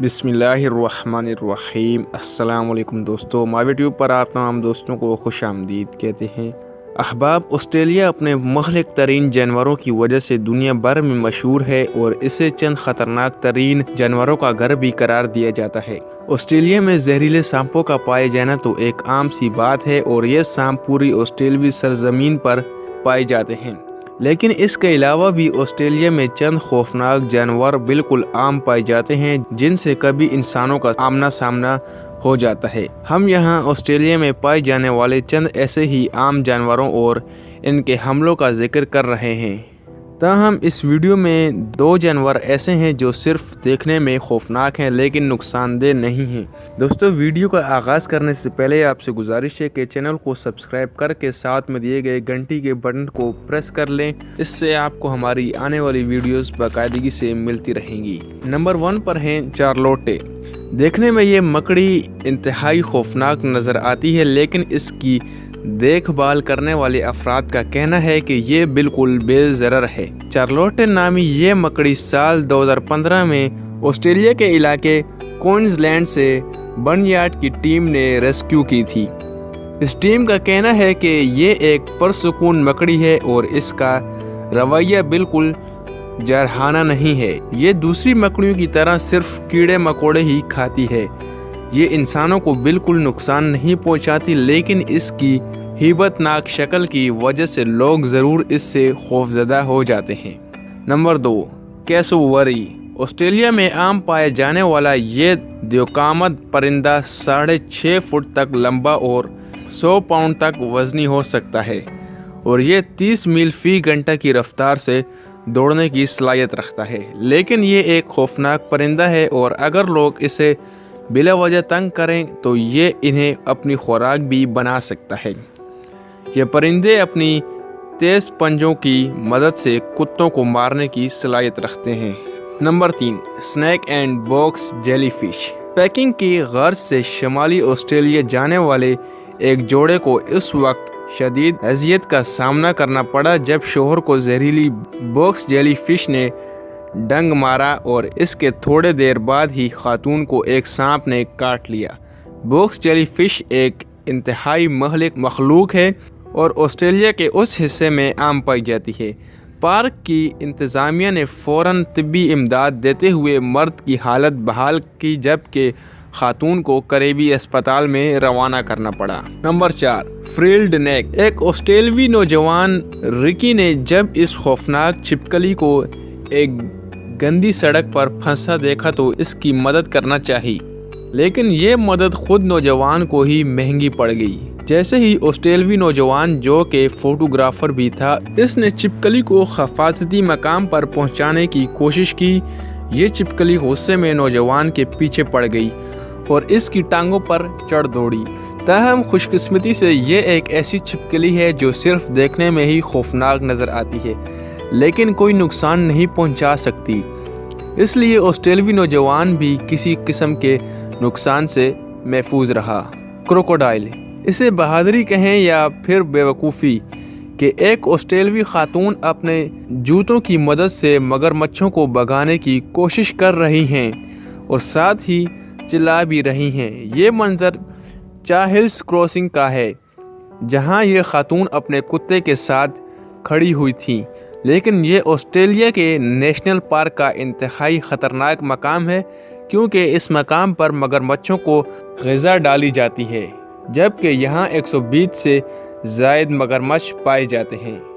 बिस्मिल्लाहिर्रहमानिर्रहीम। अस्सलाम वालेकुम दोस्तों, मावी ट्यूब पर आप तमाम दोस्तों को खुश आमदीद कहते हैं। अहबाब, ऑस्ट्रेलिया अपने महलिक तरीन जानवरों की वजह से दुनिया भर में मशहूर है और इसे चंद ख़तरनाक तरीन जानवरों का घर भी करार दिया जाता है। ऑस्ट्रेलिया में जहरीले सांपों का पाए जाना तो एक आम सी बात है और ये सांप पूरी ऑस्ट्रेलवी सरजमीन पर पाए जाते हैं। लेकिन इसके अलावा भी ऑस्ट्रेलिया में चंद खौफनाक जानवर बिल्कुल आम पाए जाते हैं जिनसे कभी इंसानों का आमना सामना हो जाता है। हम यहाँ ऑस्ट्रेलिया में पाए जाने वाले चंद ऐसे ही आम जानवरों और इनके हमलों का जिक्र कर रहे हैं। ताहम इस वीडियो में दो जानवर ऐसे हैं जो सिर्फ देखने में खौफनाक हैं लेकिन नुकसानदेह नहीं हैं। दोस्तों, वीडियो का आगाज़ करने से पहले आपसे गुजारिश है कि चैनल को सब्सक्राइब करके साथ में दिए गए घंटी के बटन को प्रेस कर लें। इससे आपको हमारी आने वाली वीडियोस बाकायदगी से मिलती रहेंगी। नंबर 1 पर हैं चार्लोटे। देखने में ये मकड़ी इंतहाई खौफनाक नज़र आती है, लेकिन इसकी देखभाल करने वाले अफराद का कहना है कि ये बिल्कुल बेज़रर है। चार्लोटे नामी ये मकड़ी साल 2015 में ऑस्ट्रेलिया के इलाके क्वींसलैंड से बर्नयार्ड की टीम ने रेस्क्यू की थी। इस टीम का कहना है कि ये एक पुरसुकून मकड़ी है और इसका रवैया बिल्कुल जरहाना नहीं है। ये दूसरी मकड़ियों की तरह सिर्फ कीड़े मकोड़े ही खाती है। ये इंसानों को बिल्कुल नुकसान नहीं पहुंचाती, लेकिन इसकी हिबतनाक शक्ल की वजह से लोग ज़रूर इससे खौफजदा हो जाते हैं। Number 2, cassowary. ऑस्ट्रेलिया में आम पाया जाने वाला ये द्योकामद परिंदा 6.5 फुट तक लंबा और 100 पाउंड तक वज़नी हो सकता है और ये 30 मील फी घंटा की रफ्तार से दौड़ने की सलाहियत रखता है। लेकिन ये एक खौफनाक परिंदा है और अगर लोग इसे बिला वजह तंग करें तो ये इन्हें अपनी खुराक भी बना सकता है। ये परिंदे अपनी तेज़ पंजों की मदद से कुत्तों को मारने की सलाहियत रखते हैं। Number 3, snake and box jellyfish. Packing की गर्ज से शुमाली ऑस्ट्रेलिया जाने वाले एक जोड़े को इस वक्त शदीद अजियत का सामना करना पड़ा जब शोहर को जहरीली बॉक्स जेलीफिश ने डंग मारा और इसके थोड़े देर बाद ही खातून को एक सांप ने काट लिया। बॉक्स जेलीफिश एक इंतहाई महलिक मखलूक है और ऑस्ट्रेलिया के उस हिस्से में आम पाई जाती है। पार्क की इंतज़ामिया ने फ़ौरन तिब्बी इमदाद देते हुए मर्द की हालत बहाल की, जबकि खातून को करीबी अस्पताल में रवाना करना पड़ा। नंबर 4, फ्रिल्ड नेक। एक ऑस्ट्रेलवी नौजवान रिकी ने जब इस खौफनाक छिपकली को एक गंदी सड़क पर फंसा देखा तो इसकी मदद करना चाहिए, लेकिन ये मदद खुद नौजवान को ही महंगी पड़ गई। जैसे ही ऑस्ट्रेलवी नौजवान, जो कि फोटोग्राफर भी था, इसने छिपकली को हिफाजती मकाम पर पहुंचाने की कोशिश की, ये छिपकली गुस्से में नौजवान के पीछे पड़ गई और इसकी टांगों पर चढ़ दौड़ी। ताहम खुशकिस्मती से ये एक ऐसी छिपकली है जो सिर्फ देखने में ही खौफनाक नज़र आती है लेकिन कोई नुकसान नहीं पहुंचा सकती, इसलिए ऑस्ट्रेलवी नौजवान भी किसी किस्म के नुकसान से महफूज रहा। क्रोकोडाइल। इसे बहादुरी कहें या फिर बेवकूफ़ी कि एक ऑस्ट्रेलवी खातून अपने जूतों की मदद से मगरमच्छों को भगाने की कोशिश कर रही हैं और साथ ही चिल्ला भी रही हैं। ये मंजर चाहिल्स क्रॉसिंग का है, जहां ये खातून अपने कुत्ते के साथ खड़ी हुई थी। लेकिन ये ऑस्ट्रेलिया के नेशनल पार्क का इंतहाई ख़तरनाक मकाम है, क्योंकि इस मकाम पर मगरमच्छों को ग़िज़ा डाली जाती है, जबकि यहाँ 120 से ज़ायद मगरमच्छ पाए जाते हैं।